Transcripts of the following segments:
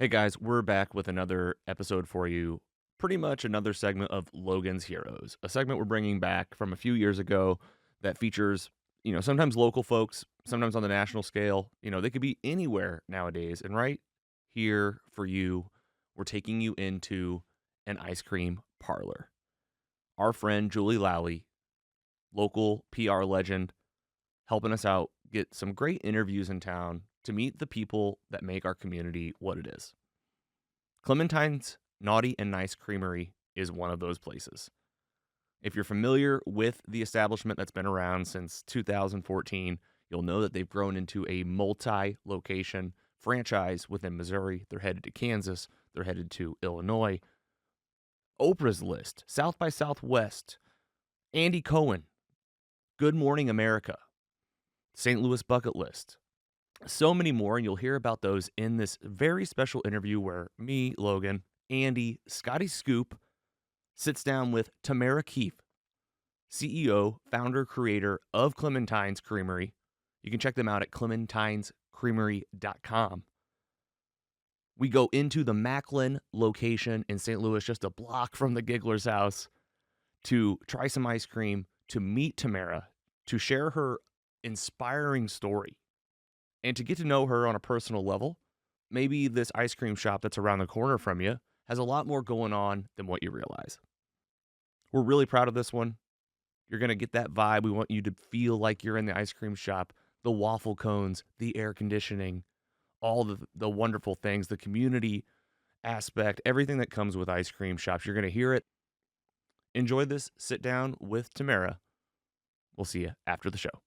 Hey guys, we're back with another episode for you. Pretty much another segment of Logan's Heroes, a segment we're bringing back from a few years ago that features, sometimes local folks, sometimes on the national scale. They could be anywhere nowadays. And right here for you, we're taking you into an ice cream parlor. Our friend Julie Lally, local PR legend, helping us out, get some great interviews in town to meet the people that make our community what it is. Clementine's Naughty and Nice Creamery is one of those places. If you're familiar with the establishment that's been around since 2014, you'll know that they've grown into a multi-location franchise within Missouri. They're headed to Kansas. They're headed to Illinois. Oprah's List, South by Southwest, Andy Cohen, Good Morning America, St. Louis Bucket List. So many more, and you'll hear about those in this very special interview where me, Logan, Andy, Scotty Scoop sits down with Tamara Keefe, CEO, founder, creator of Clementine's Creamery. You can check them out at clementinescreamery.com. We go into the Macklin location in St. Louis, just a block from the Giggler's house, to try some ice cream, to meet Tamara, to share her inspiring story, and to get to know her on a personal level. Maybe this ice cream shop that's around the corner from you has a lot more going on than what you realize. We're really proud of this one. You're going to get that vibe. We want you to feel like you're in the ice cream shop, the waffle cones, the air conditioning, all the wonderful things, the community aspect, everything that comes with ice cream shops. You're going to hear it. Enjoy this sit down with Tamara. We'll see you after the show.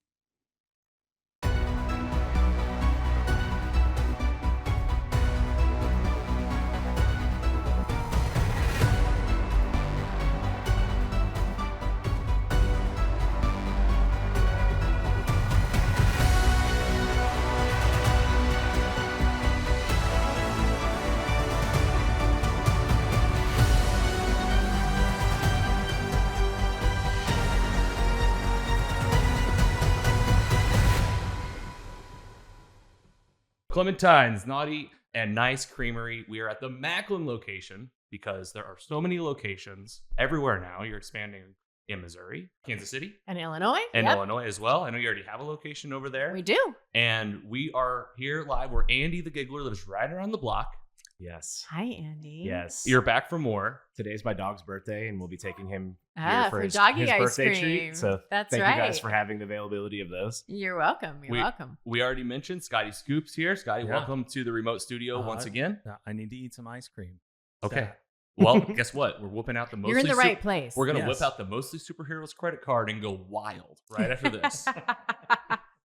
Clementine's Naughty and Nice Creamery. We are at the Macklin location because there are so many locations everywhere now. You're expanding in Missouri, Kansas City, and Illinois. And Illinois as well. I know you already have a location over there. We do. And we are here live where Andy the Giggler lives right around the block. Yes. Hi, Andy. Yes. You're back for more. Today's my dog's birthday, and we'll be taking him here for his doggy ice birthday cream. treat. So That's thank right. you guys for having the availability of those. You're welcome. You're welcome. We already mentioned Scotty Scoop's here. Scotty, welcome to the remote studio once again. I need to eat some ice cream. Okay. Well, guess what? We're whooping out the mostly. You're in the right place. We're gonna whip out the Mostly Superheroes credit card and go wild right after this.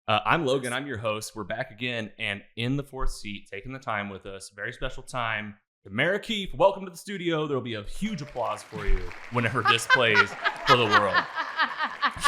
I'm Logan. I'm your host. We're back again, and in the fourth seat, taking the time with us. Very special time. Tamara Keefe, welcome to the studio. There will be a huge applause for you whenever this plays for the world.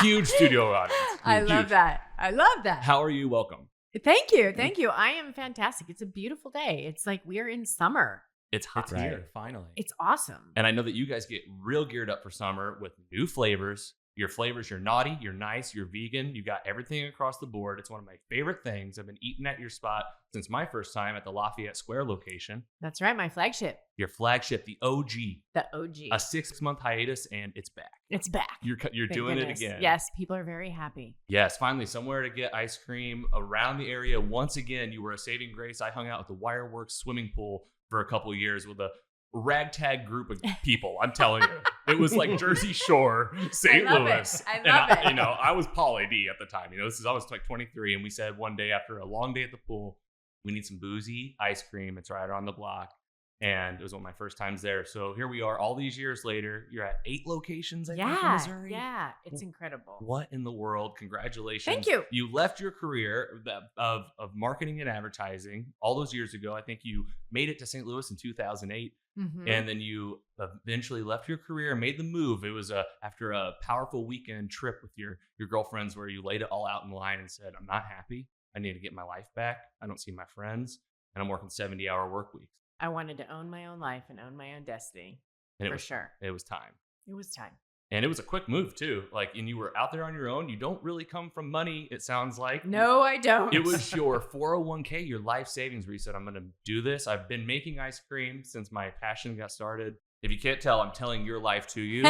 Huge studio audience. I love that. I love that. How are you? Welcome. Thank you. Thank you. I am fantastic. It's a beautiful day. It's like we're in summer. It's hot It's here, finally. It's awesome. And I know that you guys get real geared up for summer with new flavors. Your flavors, you're naughty, you're nice, you're vegan. You got everything across the board. It's one of my favorite things. I've been eating at your spot since my first time at the Lafayette Square location. That's right. My flagship. Your flagship, the OG. The OG. A 6-month hiatus, and it's back. It's back. You're Thank doing goodness. it again. Yes, people are very happy. Yes, finally, somewhere to get ice cream around the area. Once again, you were a saving grace. I hung out at the Wireworks swimming pool for a couple of years with a ragtag group of people. I'm telling you, it was like Jersey Shore, St. Louis. I love it. I was Pauly D at the time. I was like 23, and we said one day after a long day at the pool, we need some boozy ice cream. It's right around the block. And it was one of my first times there. So here we are all these years later. You're at 8 locations, I think, in Missouri. Yeah, it's incredible. What in the world? Congratulations. Thank you. You left your career of marketing and advertising all those years ago. I think you made it to St. Louis in 2008. Mm-hmm. And then you eventually left your career and made the move. It was after a powerful weekend trip with your girlfriends where you laid it all out in line and said, I'm not happy. I need to get my life back. I don't see my friends. And I'm working 70-hour work weeks. I wanted to own my own life and own my own destiny. And for sure. It was time. It was time. And it was a quick move too. Like, and you were out there on your own. You don't really come from money, it sounds like. No, I don't. It was your 401k, your life savings, where you said, I'm going to do this. I've been making ice cream since my passion got started. If you can't tell, I'm telling your life to you.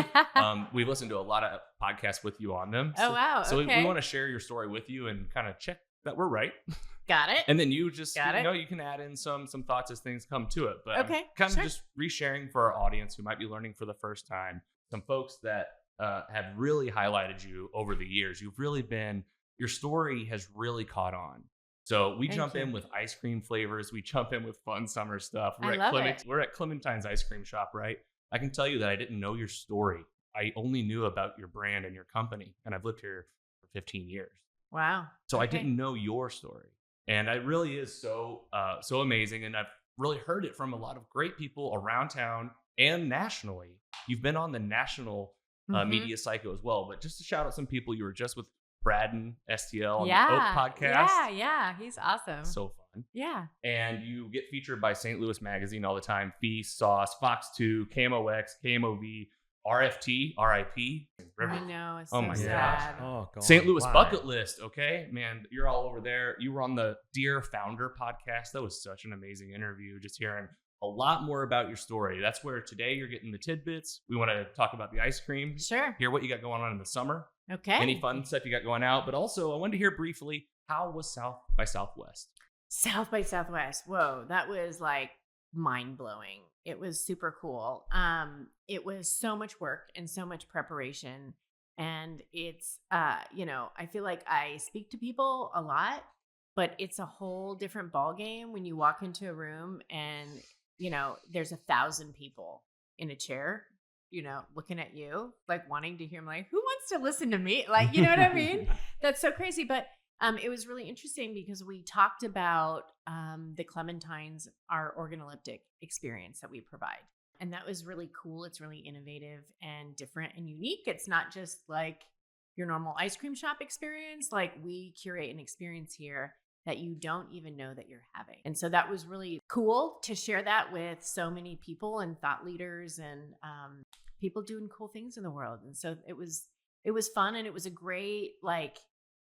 We've listened to a lot of podcasts with you on them. Oh, wow. So okay. we want to share your story with you and kind of check that we're right. Got it. And then you just, Got it. you can add in some thoughts as things come to it. But Okay, I'm kind sure. of just resharing for our audience who might be learning for the first time. Some folks that have really highlighted you over the years. You've really been, your story has really caught on. So we Thank jump you. in with ice cream flavors. We jump in with fun summer stuff. I love it. We're at Clementine's ice cream shop, right? I can tell you that I didn't know your story. I only knew about your brand and your company. And I've lived here for 15 years. Wow. So I Okay. didn't know your story. And it really is so amazing. And I've really heard it from a lot of great people around town and nationally. You've been on the national Mhm. media cycle as well. But just to shout out some people, you were just with Braden STL on the Yeah. Oak podcast. Yeah. He's awesome. So fun. Yeah. And you get featured by St. Louis Magazine all the time. Feast, Sauce, Fox 2, KMOX, KMOV, RFT, RIP. I know. It's Oh so my sad. Oh, God. St. Louis Why? Bucket List, okay? Man, you're all over there. You were on the Dear Founder podcast. That was such an amazing interview, just hearing a lot more about your story. That's where today you're getting the tidbits. We want to talk about the ice cream, Sure. hear what you got going on in the summer, Okay. any fun stuff you got going out, but also I wanted to hear briefly, how was South by Southwest? South by Southwest. Whoa, that was like mind blowing. It was super cool. It was so much work and so much preparation. And it's I feel like I speak to people a lot, but it's a whole different ballgame when you walk into a room and, there's 1,000 people in a chair, looking at you, like wanting to hear, like, who wants to listen to me? Like, you know what I mean? That's so crazy. But it was really interesting because we talked about the Clementines, our organoleptic experience that we provide. And that was really cool. It's really innovative and different and unique. It's not just like your normal ice cream shop experience. Like, we curate an experience here that you don't even know that you're having. And so that was really cool to share that with so many people and thought leaders and people doing cool things in the world. And so it was fun, and it was a great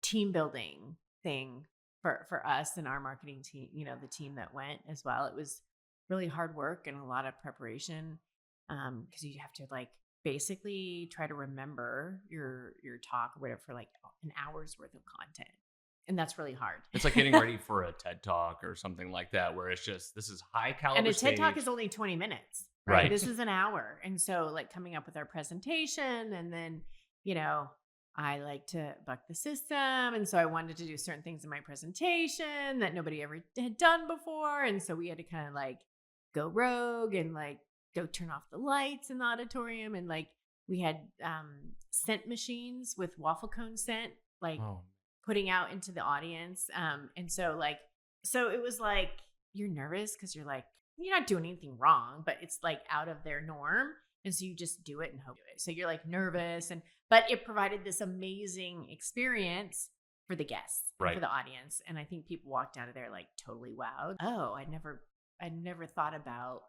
team building thing for us and our marketing team, the team that went as well. It was really hard work and a lot of preparation because you have to basically try to remember your talk or whatever for an hour's worth of content. And that's really hard. It's like getting ready for a TED Talk or something like that, where it's just, this is high caliber And a stage. TED Talk is only 20 minutes. Right. This is an hour. And so coming up with our presentation, and then, I like to buck the system. And so I wanted to do certain things in my presentation that nobody ever had done before. And so we had to kind of go rogue and go turn off the lights in the auditorium. And we had scent machines with waffle cone scent, Oh, putting out into the audience. And so so it was you're nervous because you're you're not doing anything wrong, but it's out of their norm. And so you just do it and hope it. So you're nervous, but it provided this amazing experience for the guests, and Right. for the audience. And I think people walked out of there totally wowed. Oh, I'd never thought about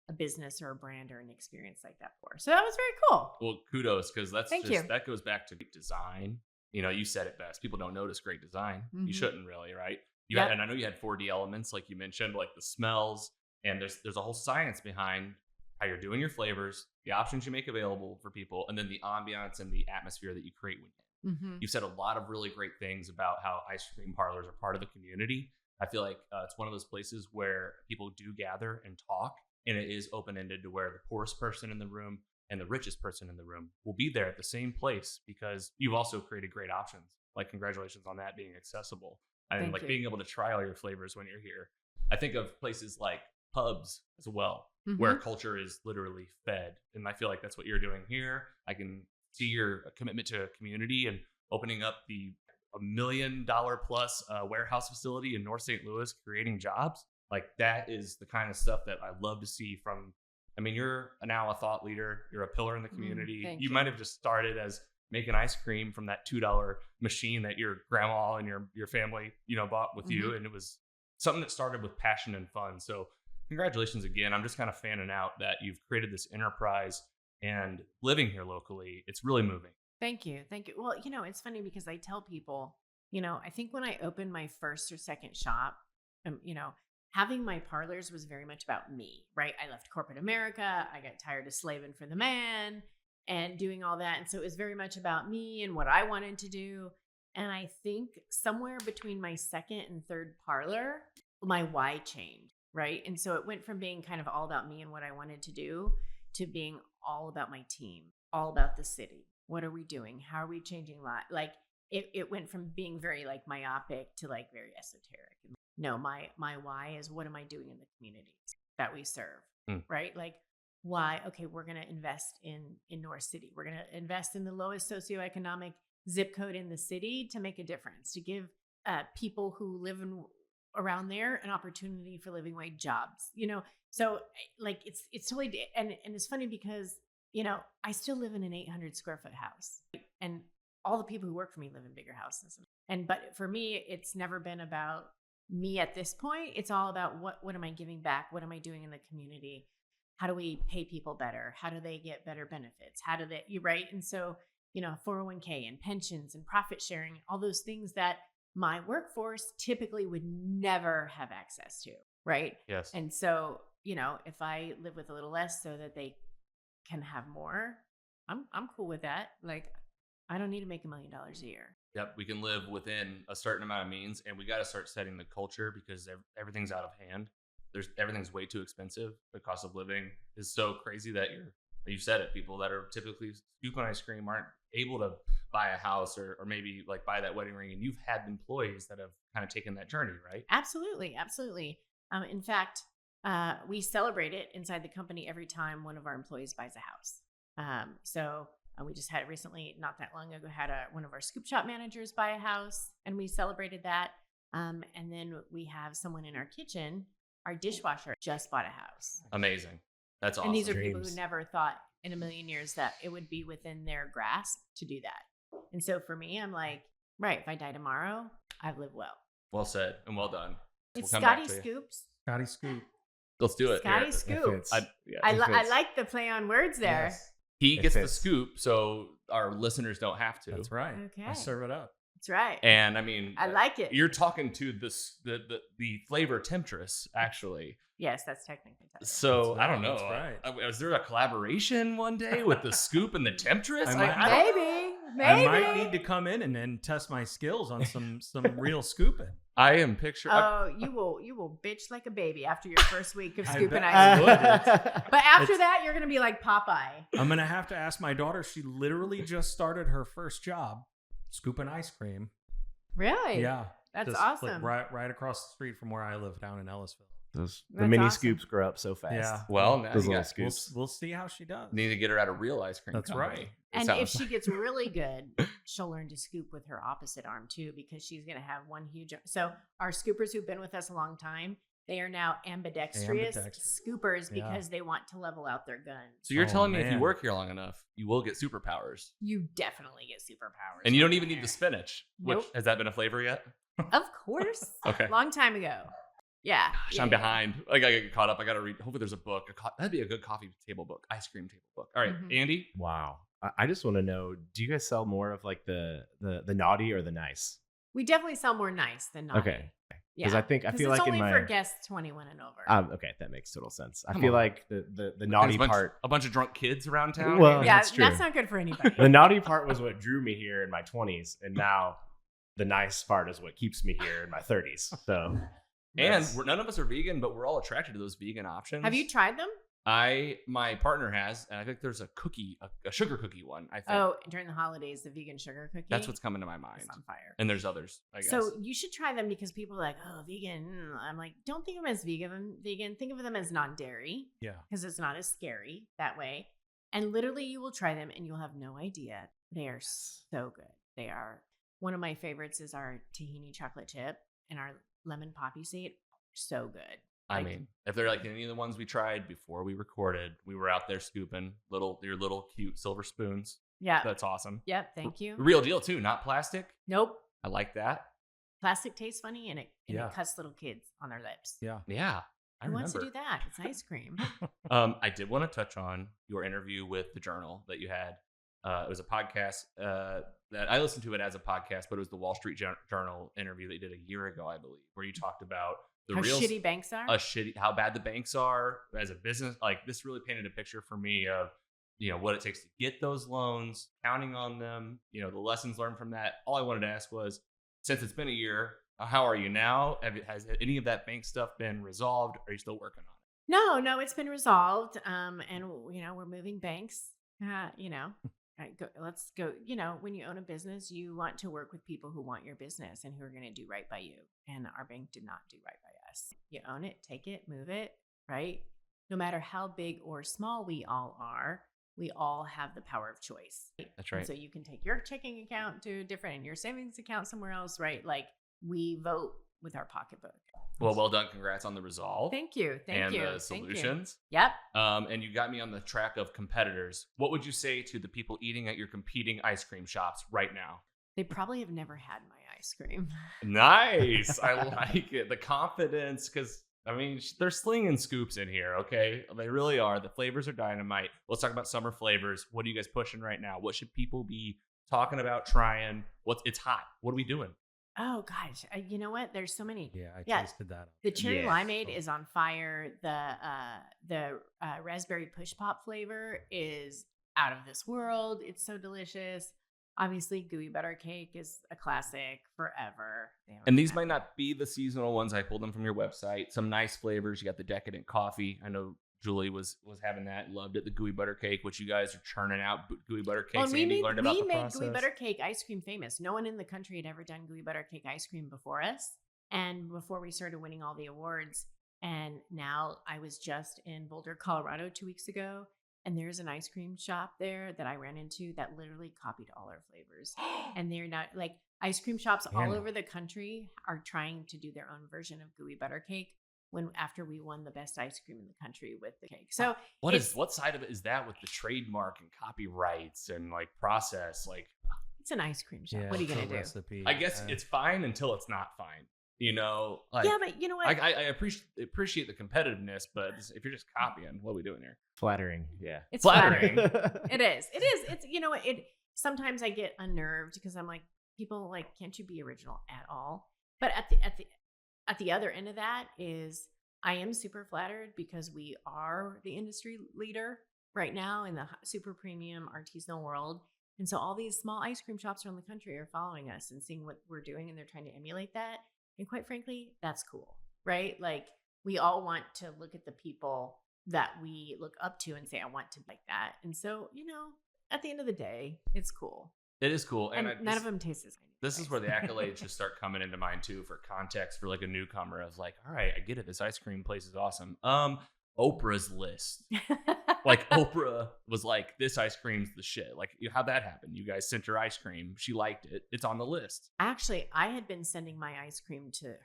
a business or a brand or an experience like that before. So that was very cool. Well, kudos, because Thank you. that goes back to design. You said it best. People don't notice great design. Mhm. You shouldn't really, right? Yep. And I know you had 4D elements, like you mentioned, like the smells, and there's a whole science behind how you're doing your flavors, the options you make available for people, and then the ambiance and the atmosphere that you create when Mm-hmm. you've said a lot of really great things about how ice cream parlors are part of the community. I feel like it's one of those places where people do gather and talk, and it is open-ended to where the poorest person in the room and the richest person in the room will be there at the same place, because you've also created great options. Congratulations on that being accessible, and Thank you. being able to try all your flavors when you're here. I think of places like pubs as well, Mm-hmm. where culture is literally fed. And I feel like that's what you're doing here. I can see your commitment to community and opening up the $1 million plus warehouse facility in North St. Louis, creating jobs. That is the kind of stuff that I love to see from, you're now a thought leader. You're a pillar in the community. thank You you. might have just started as making ice cream from that $2 machine that your grandma and your family, bought with you. And it was something that started with passion and fun. So congratulations again. I'm just kind of fanning out that you've created this enterprise. and living here locally, it's really moving. Thank you. Thank you. Well, it's funny because I tell people, I think when I opened my first or second shop, having my parlors was very much about me, right? I left corporate America. I got tired of slaving for the man and doing all that. And so it was very much about me and what I wanted to do. And I think somewhere between my second and third parlor, my why changed, right? And so it went from being kind of all about me and what I wanted to do to being all about my team, all about the city. What are we doing? How are we changing lives? Like it went from being very like myopic to like very esoteric. No, my why is what am I doing in the communities that we serve, right? Like why? Okay, we're going to invest in North City. We're going to invest in the lowest socioeconomic zip code in the city to make a difference, to give people who live around there an opportunity for living wage jobs. So like it's totally and it's funny because I still live in an 800 square foot house, and all the people who work for me live in bigger houses. But for me, it's never been about me at this point. It's all about what am I giving back? What am I doing in the community? How do we pay people better? How do they get better benefits? How do they, right? And so, 401k and pensions and profit sharing, all those things that my workforce typically would never have access to, right? Yes. And so, if I live with a little less so that they can have more, I'm cool with that. Like, I don't need to make $1 million a year. Yep, we can live within a certain amount of means, and we got to start setting the culture because everything's out of hand. Everything's way too expensive. The cost of living is so crazy that you said it. People that are typically scooping ice cream aren't able to buy a house or maybe like buy that wedding ring. And you've had employees that have kind of taken that journey, right? Absolutely, absolutely. In fact, we celebrate it inside the company every time one of our employees buys a house. So we just had recently, not that long ago, had one of our scoop shop managers buy a house, and we celebrated that. And then we have someone in our kitchen, our dishwasher just bought a house. Amazing. That's awesome. And these are people who never thought in a million years that it would be within their grasp to do that. And so for me, I'm like, right, if I die tomorrow, I've lived well. Well said and well done. It's Scotty Scoops. Scotty Scoop. Let's do it. Scotty Scoop. I like the play on words there. Yes. He gets the scoop, so our listeners don't have to. That's right. Okay. I serve it up. That's right. And I mean, I like it. You're talking to the flavor Temptress, actually. Yes, that's technically Temptress. So That's I don't know. right. Is there a collaboration one day with the scoop and the Temptress? Maybe. I might need to come in and then test my skills on some real scooping. I am picturing. Oh, you will bitch like a baby after your first week of scooping ice cream. But after that, you're gonna be like Popeye. I'm gonna have to ask my daughter. She literally just started her first job, scooping ice cream. Really? Yeah, That's just, awesome. like, right across the street from where I live down in Ellisville. The That's mini awesome. scoops grow up so fast. Yeah. Well, now Those you little got scoops. We'll see how she does. Need to get her out of real ice cream. That's company. right. And It if sounds- she gets really good, she'll learn to scoop with her opposite arm too, because she's going to have one huge. So our scoopers who've been with us a long time, they are now ambidextrous scoopers because they want to level out their guns. So you're telling me if you man. work here long enough, you will get superpowers, You definitely get superpowers. and you don't right even need there. the spinach. Nope. Which has that been a flavor yet? Of course. Okay. Long time ago. Yeah. Gosh, yeah, I'm yeah. behind. I gotta get caught up. I gotta read. Hopefully, there's a book. That'd be a good coffee table book, ice cream table book. All right, Mhm. Andy. Wow. I just want to know, do you guys sell more of like the naughty or the nice? We definitely sell more nice than naughty. Okay. Yeah. Because I think I feel it's like only in my for guests 21 and over. okay, that makes total sense. I Come feel on. like the naughty part. A bunch of drunk kids around town. Well, Andy? yeah, that's true. that's not good for anybody. The naughty part was what drew me here in my 20s, and now the nice part is what keeps me here in my 30s. So, And none of us are vegan, but we're all attracted to those vegan options. Have you tried them? My partner has, and I think there's a cookie, a sugar cookie one. I think Oh, during the holidays, the vegan sugar cookie. that's what's coming to my mind. It's on fire. And there's others, I guess. So you should try them because people are like, oh, vegan. I'm like, don't think of them as vegan. Think of them as non-dairy Yeah. because it's not as scary that way. And literally, you will try them and you'll have no idea. They are so good. They are. One of my favorites is our tahini chocolate chip and our lemon poppy seed. So good. I Like- mean, if they're like any of the ones we tried before we recorded, we were out there scooping your little cute silver spoons. Yeah. That's awesome. Yep. Thank you. Real deal too, not plastic. Nope. I like that. Plastic tastes funny and it Yeah. cuts little kids on their lips. Yeah. Yeah. Who wants to remember. do that? It's ice cream. I did want to touch on your interview with the Journal that you had. It was a podcast that I listened to it as a podcast, but it was the Wall Street Journal interview that you did a year ago, I believe, where you talked about the How real shitty banks are. how bad the banks are as a business. Like, this really painted a picture for me of, what it takes to get those loans, counting on them, the lessons learned from that. All I wanted to ask was, since it's been a year, how are you now? Has any of that bank stuff been resolved? Are you still working on it? No, it's been resolved. And we're moving banks. Let's go. When you own a business, you want to work with people who want your business and who are going to do right by you. And our bank did not do right by us. You own it, take it, move it, right? No matter how big or small we all are, we all have the power of choice. That's right. And so you can take your checking account to different and your savings account somewhere else, right? Like, we vote with our pocketbook. Well done. Congrats on the resolve. Thank you. And Thank the you. solutions. Yep. And you got me on the track of competitors. What would you say to the people eating at your competing ice cream shops right now? They probably have never had my ice cream. Nice. I like it. The confidence, because they're slinging scoops in here, okay? They really are. The flavors are dynamite. Let's talk about summer flavors. What are you guys pushing right now? What should people be talking about, trying? It's hot. What are we doing? Oh gosh, you know what? There's so many. Yeah, I Yeah. tasted that. The cherry Yeah. limeade is on fire. The raspberry push pop flavor is out of this world. It's so delicious. Obviously, gooey butter cake is a classic forever. And these might not be the seasonal ones. I pulled them from your website. Some nice flavors. You got the decadent coffee. I know Julie was having that, loved it. The gooey butter cake, which you guys are churning out gooey butter cakes. Well, and we Andy learned about the made process. gooey butter cake ice cream famous. No one in the country had ever done gooey butter cake ice cream before us. And before we started winning all the awards. And now I was just in Boulder, Colorado 2 weeks ago. And there's an ice cream shop there that I ran into that literally copied all our flavors. And they're not like ice cream shops all Anna. over the country are trying to do their own version of gooey butter cake after we won the best ice cream in the country with the cake. So what side of it is that with the trademark and copyrights and like process? Like, it's an ice cream shop. Yeah, What are you it's going a to do? recipe. I guess it's fine until it's not fine. Like, Yeah, but you know what? I appreciate the competitiveness, but if you're just copying, what are we doing here? Flattering. Yeah. It's Flattering. It is. It's sometimes I get unnerved because I'm like, people like, can't you be original at all? But at the other end of that is I am super flattered because we are the industry leader right now in the super premium artisanal world. And so all these small ice cream shops around the country are following us and seeing what we're doing, and they're trying to emulate that. And quite frankly, that's cool, right? Like, we all want to look at the people that we look up to and say, I want to be like that. And so, at the end of the day, it's cool. It is cool. And none of them taste as good. This is where the accolades should start coming into mind too, for context, for like a newcomer. I was like, all right, I get it. This ice cream place is awesome. Oprah's list. Like, Oprah was like, this ice cream's the shit. Like, how'd that happen? You guys sent her ice cream. She liked it. It's on the list. Actually, I had been sending my ice cream to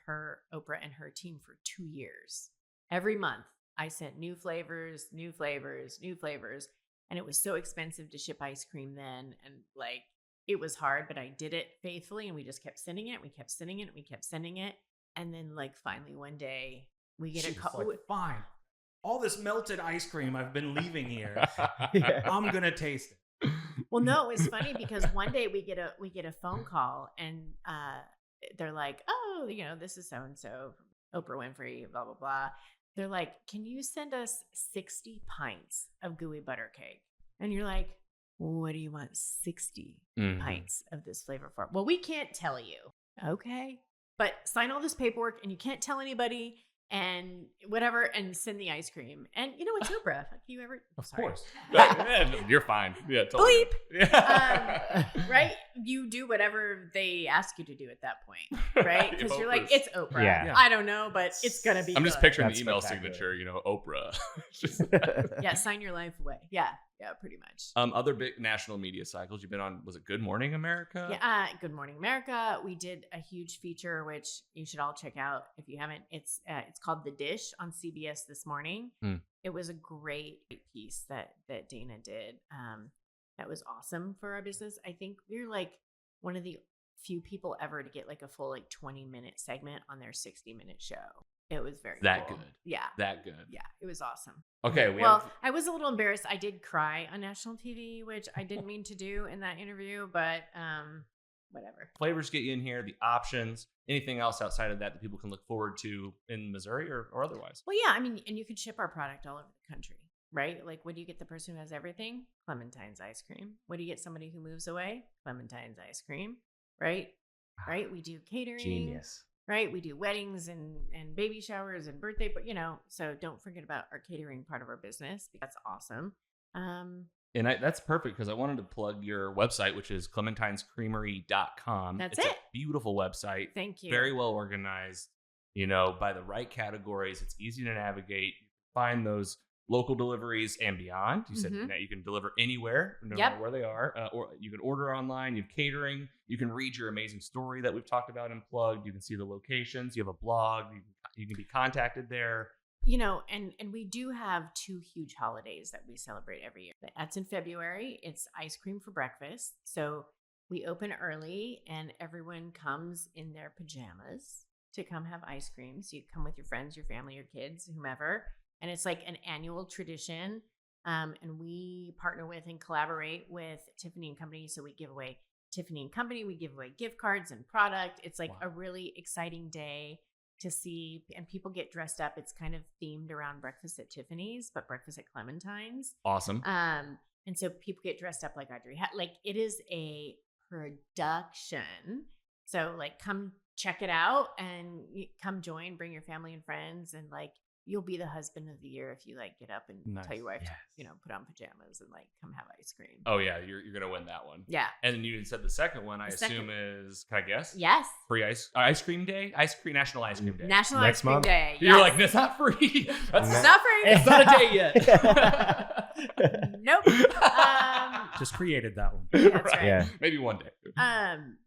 Oprah and her team for 2 years. Every month, I sent new flavors. And it was so expensive to ship ice cream then. And like, it was hard, but I did it faithfully. And we just kept sending it. We kept sending it. And then like, finally one day we get a call. Like, fine. All this melted ice cream I've been leaving here. Yeah. I'm gonna taste it. Well, no, it was funny because one day we get a phone call and they're like, oh, this is so and so, Oprah Winfrey, blah blah blah. They're like, can you send us 60 pints of gooey butter cake? And you're like, what do you want 60 pints of this flavor for? Well, we can't tell you. Okay, but sign all this paperwork and you can't tell anybody. And whatever, and send the ice cream. And it's Oprah. Fuck you ever? Of course. You're fine. Yeah, totally. Bleep. Yeah. Right? You do whatever they ask you to do at that point, right? Because If you're like, Oprah's- it's Oprah. Yeah. I don't know, but it's gonna be. I'm just good. picturing That's the email spectacular. signature, Oprah. Just- Yeah, sign your life away. Yeah, pretty much. Other big national media cycles you've been on, was it Good Morning America? Yeah, Good Morning America. We did a huge feature, which you should all check out if you haven't. It's called The Dish on CBS This Morning. It was a great piece that Dana did. That was awesome for our business. I think we're like one of the few people ever to get like a full 20-minute segment on their 60-minute show. It was very That cool. good. Yeah. That good. Yeah. It was awesome. Okay. I was a little embarrassed. I did cry on national TV, which I didn't mean to do in that interview, but whatever. Flavors get you in here, the options, anything else outside of that people can look forward to in Missouri or otherwise. Well, yeah, I mean, and you can ship our product all over the country, right? Like, what do you get the person who has everything? Clementine's ice cream. What do you get somebody who moves away? Clementine's ice cream, right? Right? We do catering. Genius. Right? We do weddings and baby showers and birthday, but so don't forget about our catering part of our business. That's awesome. And that's perfect because I wanted to plug your website, which is clementinescreamery.com. That's it's it. A beautiful website. Thank you. Very well organized, by the right categories. It's easy to navigate. You can find those local deliveries and beyond. You said that you can deliver anywhere, no matter where they are, or you can order online. You have catering. You can read your amazing story that we've talked about and plugged. You can see the locations. You have a blog. You can be contacted there. And we do have 2 huge holidays that we celebrate every year. That's in February. It's ice cream for breakfast. So we open early and everyone comes in their pajamas to come have ice cream. So you come with your friends, your family, your kids, whomever. And it's like an annual tradition. And we partner with and collaborate with Tiffany & Company. So we give away Tiffany & Company. We give away gift cards and product. It's like a really exciting day to see, and people get dressed up. It's kind of themed around breakfast at Tiffany's, but breakfast at Clementine's. Awesome. And so people get dressed up like Audrey. Like, it is a production. So like, come check it out and come join, bring your family and friends, and like, you'll be the husband of the year if you like get up and tell your wife to, put on pajamas and like come have ice cream. Oh yeah, you're gonna win that one. Yeah. And then you said the second one, I assume is, can I guess? Yes. Free ice cream day, National Ice Cream Day. National Next Ice Cream month? Day. You're like, that's not free. That's It's not free. It's not a day yet. Nope. Just created that one. That's right. Yeah. Maybe one day.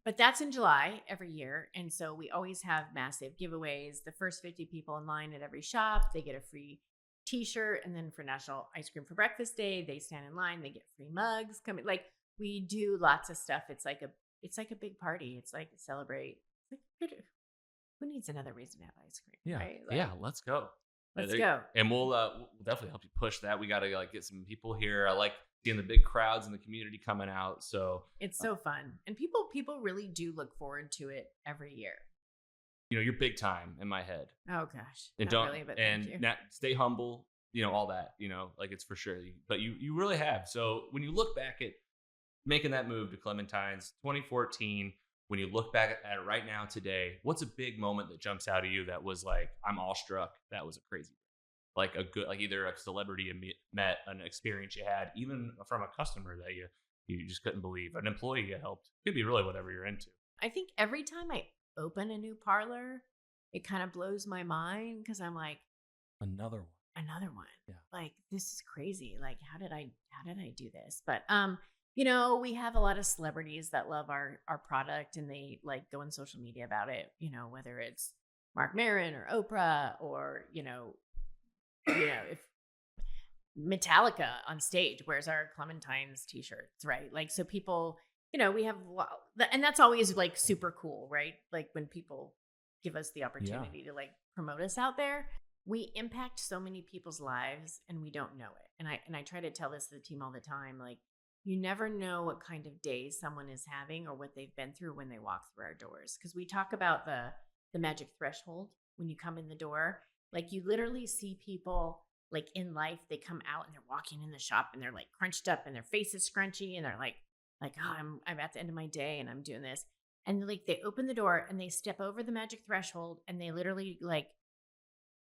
But that's in July every year. And so we always have massive giveaways. The first 50 people in line at every shop, they get a free t-shirt. And then for National Ice Cream for Breakfast Day, they stand in line, they get free mugs. Like, we do lots of stuff. It's like a big party. It's like celebrate. It's like, who needs another reason to have ice cream? Yeah. Right? Like, Yeah, let's go. Let's go. And we'll definitely help you push that. We got to get some people here. I like seeing the big crowds in the community coming out. So it's so fun. And people really do look forward to it every year. You're big time in my head. Oh gosh. And Not really, but thank you. Stay humble, all that, like it's for sure. But you really have. So when you look back at making that move to Clementine's 2014, when you look back at it right now today, what's a big moment that jumps out of you that was like, I'm awestruck, that was a crazy, like a good, like either a celebrity you met, an experience you had, even from a customer that you just couldn't believe, an employee you helped. Could be really whatever you're into. I think every time I open a new parlor, it kind of blows my mind because I'm like, Another one. Yeah. Like, this is crazy. Like, how did I do this? But we have a lot of celebrities that love our product and they like go on social media about it, whether it's Mark Maron or Oprah or, if Metallica on stage wears our Clementine's t-shirts, right? Like, so people, we have, and that's always like super cool, right? Like when people give us the opportunity to like promote us out there, we impact so many people's lives and we don't know it. And I try to tell this to the team all the time, like, you never know what kind of day someone is having or what they've been through when they walk through our doors. Because we talk about the magic threshold when you come in the door. Like, you literally see people like in life, they come out and they're walking in the shop and they're like crunched up and their face is scrunchy and they're like, oh, I'm at the end of my day and I'm doing this. And like, they open the door and they step over the magic threshold and they literally like,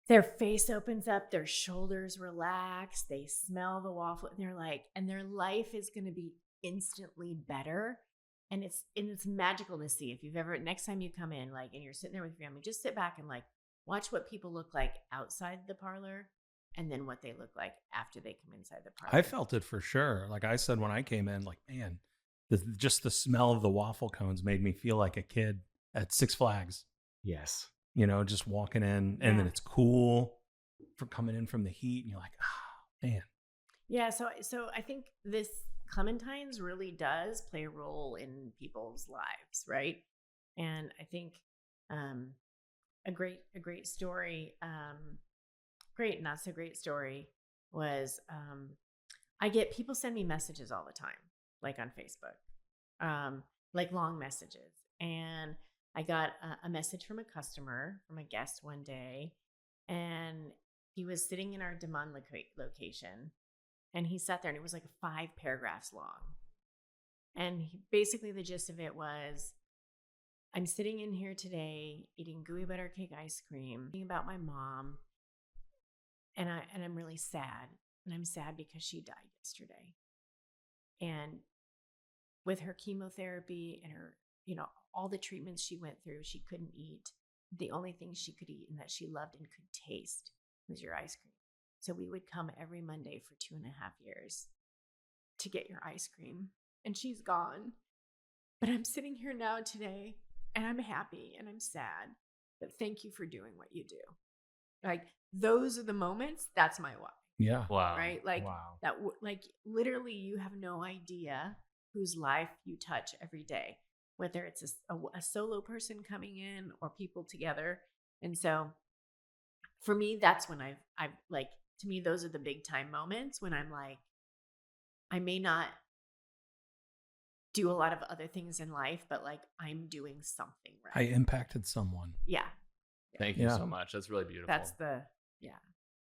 their face opens up, their shoulders relax, they smell the waffle, and they're like, and their life is going to be instantly better. And it's magical to see. If you've ever, next time you come in, like, and you're sitting there with your family, just sit back and like watch what people look like outside the parlor and then what they look like after they come inside the parlor. I felt it for sure. Like I said, when I came in, like, man, just the smell of the waffle cones made me feel like a kid at Six Flags. Yes. Just walking in and then it's cool for coming in from the heat and you're like, oh man. Yeah. So I think this Clementine's really does play a role in people's lives. Right. And I think, a great story, great, not so great story was I get people send me messages all the time, like on Facebook, like long messages. And I got a message from a customer, from a guest one day, and he was sitting in our Demond location, and he sat there, and it was like 5 paragraphs long. And basically the gist of it was, I'm sitting in here today eating gooey butter cake ice cream, thinking about my mom, and I'm really sad. And I'm sad because she died yesterday. And with her chemotherapy and her, all the treatments she went through, she couldn't eat. The only thing she could eat and that she loved and could taste was your ice cream. So we would come every Monday for 2.5 years to get your ice cream. And she's gone. But I'm sitting here now today, and I'm happy and I'm sad. But thank you for doing what you do. Like, those are the moments. That's my why. Yeah. Wow. Right? Like, Wow. that, like, literally, you have no idea whose life you touch every day, whether it's a solo person coming in or people together. And so for me, that's when I've like, to me, those are the big time moments when I'm like, I may not do a lot of other things in life, but like, I'm doing something I right. impacted someone. Yeah. Thank you Yeah. so much. That's really beautiful.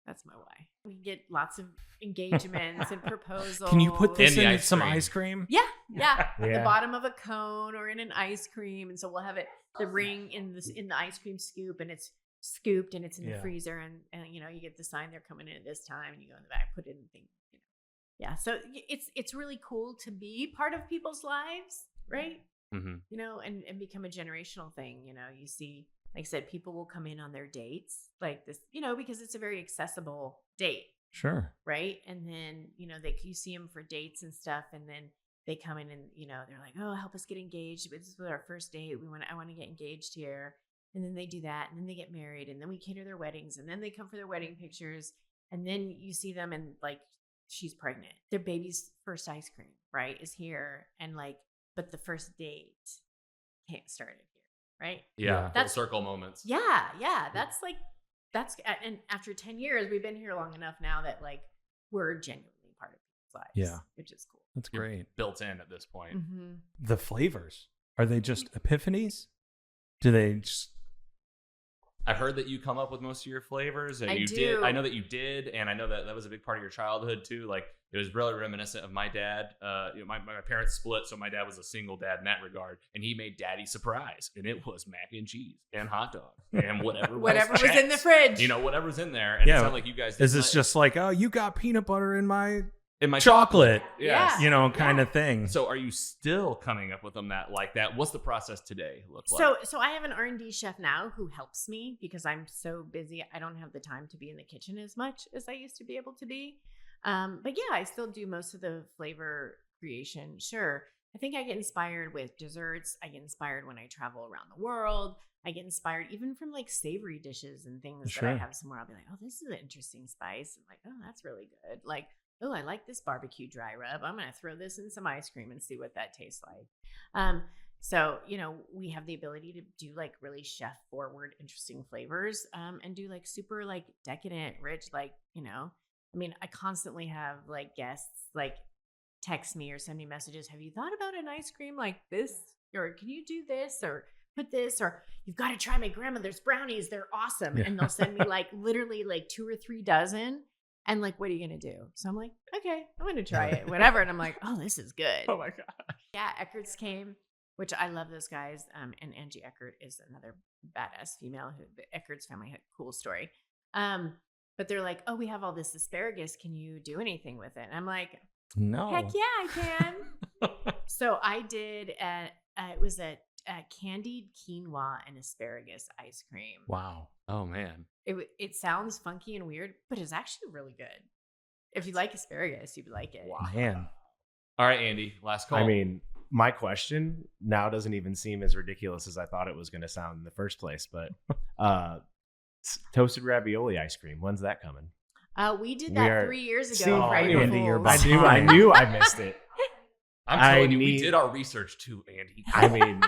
That's my why. We get lots of engagements and proposals. Can you put this And the in ice some cream. ice cream? Yeah. At the Yeah. bottom of a cone or in an ice cream. And so we'll have the ring in the ice cream scoop, and it's scooped and it's in the Yeah. freezer, and you get the sign they're coming in at this time, and you go in the back, put it in the thing. Yeah. So it's really cool to be part of people's lives, right? Mm-hmm. And become a generational thing. You see, like I said, people will come in on their dates like this, because it's a very accessible date. Sure. Right. And then, you see them for dates and stuff. And then they come in and, they're like, oh, help us get engaged. This is our first date. I want to get engaged here. And then they do that. And then they get married. And then we cater their weddings. And then they come for their wedding pictures. And then you see them and like, she's pregnant. Their baby's first ice cream, right, is here. And like, but the first date can't start it here. Right. Yeah. Full That's- circle moments. Yeah. And after 10 years, we've been here long enough now that like we're genuinely part of people's lives. Yeah. Which is cool. That's You're great. built in at this point. Mm-hmm. The flavors, are they just epiphanies? Do they just... I've heard that you come up with most of your flavors, and I you do. did. I know that you did, and I know that was a big part of your childhood too. Like, it was really reminiscent of my dad. My parents split, so my dad was a single dad in that regard, and he made Daddy surprise, and it was mac and cheese and hot dog and whatever Was in the fridge. whatever's in there. And Yeah. it sounded like you guys did Is this just like, oh, you got peanut butter in my in my chocolate, Yes. Yeah. kind of thing? So are you still coming up with them like that? What's the process today look like? So I have an R&D chef now who helps me because I'm so busy. I don't have the time to be in the kitchen as much as I used to be able to be. But yeah, I still do most of the flavor creation. Sure. I think I get inspired with desserts. I get inspired when I travel around the world. I get inspired even from like savory dishes and things that I Sure. have somewhere. I'll be like, oh, this is an interesting spice. I'm like, oh, that's really good. Like, oh, I like this barbecue dry rub. I'm going to throw this in some ice cream and see what that tastes like. So, we have the ability to do like really chef forward, interesting flavors, and do like super like decadent, rich, like, I constantly have like guests like text me or send me messages. Have you thought about an ice cream like this? Or can you do this? Or put this? Or you've got to try my grandmother's brownies. They're awesome. Yeah. And they'll send me like literally like 2 or 3 dozen. And like, what are you going to do? So I'm like, okay, I'm going to try it, whatever. And I'm like, oh, this is good. oh my god. Yeah, Eckert's came, which I love those guys. And Angie Eckert is another badass female who the Eckert's family had a cool story. But they're like, oh, we have all this asparagus. Can you do anything with it? And I'm like, No. heck yeah, I can. So I did, it was a candied quinoa and asparagus ice cream. Wow. Oh man. It sounds funky and weird, but it's actually really good. If you like asparagus, you'd like it. Wow. Man. All right, Andy. Last call. I mean, my question now doesn't even seem as ridiculous as I thought it was going to sound in the first place. But toasted ravioli ice cream, when's that coming? We did We that are- 3 years See, ago. I for knew April Andy, you're Fools. behind. I knew I missed it. I'm telling I you, we need- did our research too, Andy. I mean,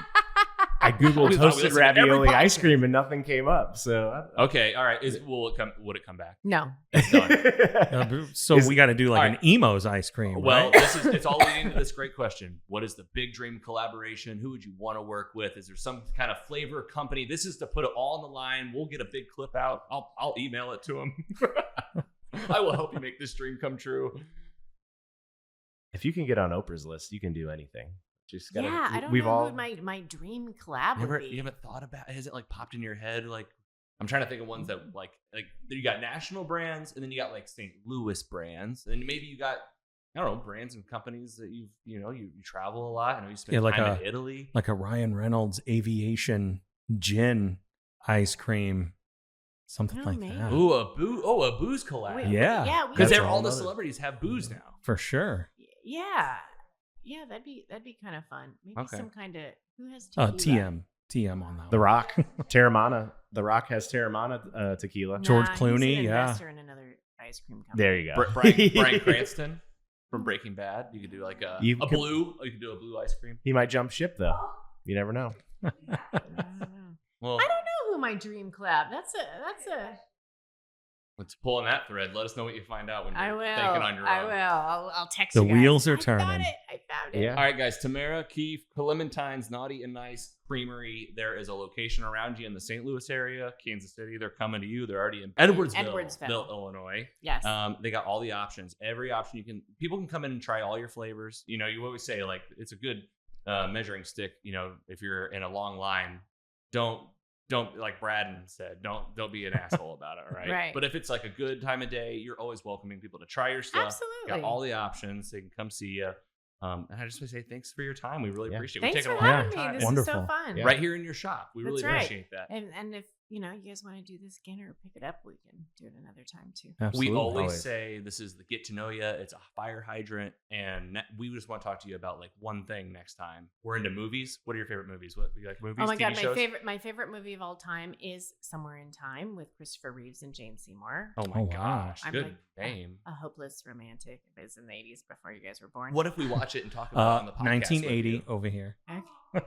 I googled We toasted listen to every ravioli podcast. ice cream and nothing came up. So Okay, all right. Would it come back? No. It's done. So we got to do like all an emo's ice cream. Well, right? it's all leading to this great question. What is the big dream collaboration? Who would you want to work with? Is there some kind of flavor company? This is to put it all on the line. We'll get a big clip out. I'll email it to him. I will help you make this dream come true. if you can get on Oprah's list, you can do anything. Just gotta, Yeah, I don't we've know all who my dream collab You would be. haven't thought about? Has it like popped in your head? Like, I'm trying to think of ones that like you got national brands, and then you got like St. Louis brands, and maybe you got, I don't know, brands and companies that you travel a lot. I know you spend like time in Italy. Like a Ryan Reynolds aviation gin ice cream, something Oh, like maybe. that. Ooh, a booze collab. Wait, Yeah. yeah, Because That's all all the another- celebrities have booze now. For sure. yeah, that'd be kind of fun. Maybe Okay. some kind of who has tequila? TM on that. The one. Rock, Terramana. The Rock has Terramana tequila. George He's Clooney, an yeah. investor in another ice cream company. There you go. Bryan Cranston from Breaking Bad. You could do like You a could- blue. You could do a blue ice cream. He might jump ship though. You never know. I don't know. Well, I don't know who my dream collab. That's a. let's pull on that thread. Let us know what you find out when you're I will. thinking on your I own. will. I'll text The you guys. wheels are I found turning. it. I found it. Yeah. All right, guys. Tamara Keefe, Clementine's Naughty and Nice Creamery. There is a location around you in the St. Louis area, Kansas City. They're coming to you. They're already in Edwardsville, Illinois. Yes. They got all the options. Every option people can come in and try all your flavors. You know, you always say like it's a good measuring stick. You know, if you're in a long line, don't like Braden said, don't be an asshole about it, all right? Right. But if it's like a good time of day, you're always welcoming people to try your stuff. Absolutely. Got all the options. They can come see you. And I just want to say thanks for your time. We really Yeah. appreciate it. Thanks We've for taken a lot having of me. time. This Wonderful. is so fun. Yeah. Right here in your shop. We really That's right. appreciate that. And if you guys want to do this again or pick it up, we can do it another time too. Absolutely. We always Always. say this is the get to know you. It's a fire hydrant, and we just want to talk to you about like one thing next time. We're into movies. What are your favorite movies? What you like movies? Oh my TV god, shows? my favorite movie of all time is Somewhere in Time with Christopher Reeves and Jane Seymour. Oh my Oh, wow. gosh, I'm good like name. A hopeless romantic. It was in the 80s before you guys were born. What if we watch it and talk about it on the podcast? 1980 with over here. Okay.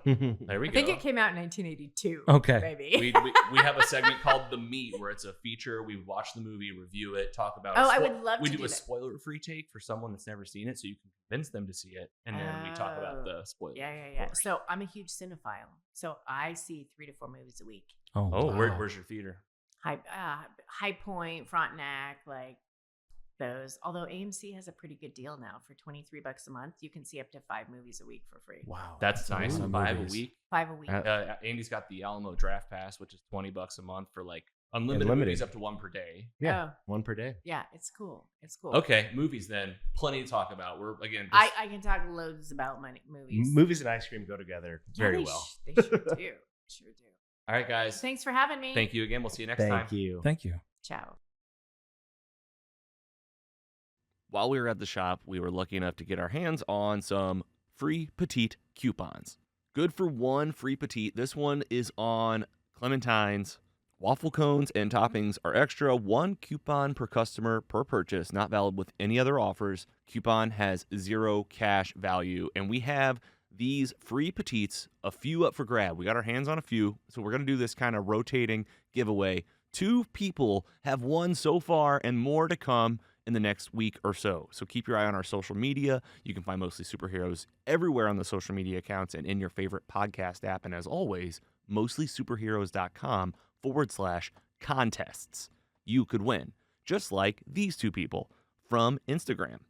you? There we I go. think it came out in 1982. Okay. Maybe. we have a segment called The Meat where it's a feature. We watch the movie, review it, talk about. Oh, I would love We to do do a that. spoiler-free take for someone that's never seen it, so you can convince them to see it, and then we talk about the spoiler. Yeah. So I'm a huge cinephile. So I see 3 to 4 movies a week. Oh, Oh, wow. where's your theater? High Point, Frontenac, like those. Although AMC has a pretty good deal now for $23 a month, you can see up to 5 movies a week for free. Wow. That's a nice. lot of 5 movies. a week. 5 a week. Andy's got the Alamo Draft Pass, which is $20 a month for like unlimited Unlimited. movies up to 1 per day. Yeah, Oh. one per day. Yeah, it's cool. It's cool. Okay, movies then. Plenty to talk about. We're again. I can talk loads about movies. Movies and ice cream go together Yeah, very they well. They sure do. Sure do. all right, guys. Thanks for having me. Thank you again. We'll see you next time. Thank you. Thank you. Ciao. While we were at the shop, we were lucky enough to get our hands on some free petite coupons. Good for 1 free petite. This one is on Clementine's. Waffle cones and toppings are extra. 1 coupon per customer per purchase, not valid with any other offers. Coupon has 0 cash value. And we have these free petites, a few up for grab. We got our hands on a few, so we're going to do this kind of rotating giveaway. 2 people have won so far and more to come in the next week or so. So keep your eye on our social media. You can find Mostly Superheroes everywhere on the social media accounts and in your favorite podcast app. And as always, mostlysuperheroes.com/contests. You could win, just like these 2 people from Instagram.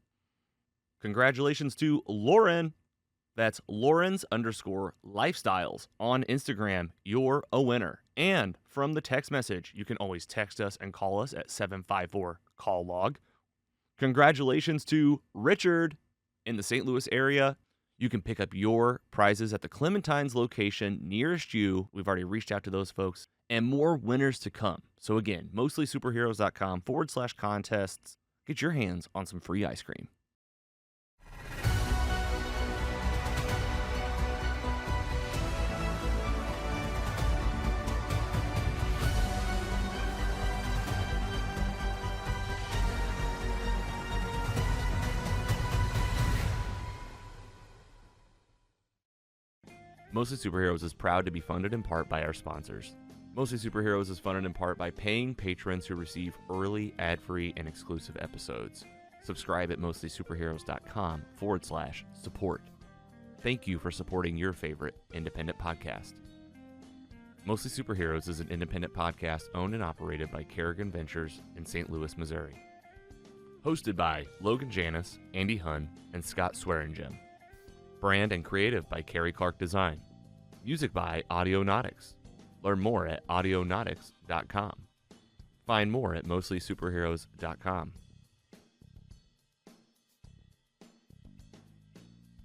Congratulations to Lauren. That's Lauren's_lifestyles on Instagram. You're a winner. And from the text message, you can always text us and call us at 754-CALL-LOG. Congratulations to Richard in the St. Louis area. You can pick up your prizes at the Clementine's location nearest you. We've already reached out to those folks. And more winners to come. So again, mostlysuperheroes.com/contests. Get your hands on some free ice cream. Mostly Superheroes is proud to be funded in part by our sponsors. Mostly Superheroes is funded in part by paying patrons who receive early, ad-free, and exclusive episodes. Subscribe at mostlysuperheroes.com/support. Thank you for supporting your favorite independent podcast. Mostly Superheroes is an independent podcast owned and operated by Kerrigan Ventures in St. Louis, Missouri. Hosted by Logan Janis, Andy Hunn, and Scott Swearingen. Brand and creative by Carrie Clark Design. Music by Audionautics. Learn more at audionautics.com. Find more at mostlysuperheroes.com.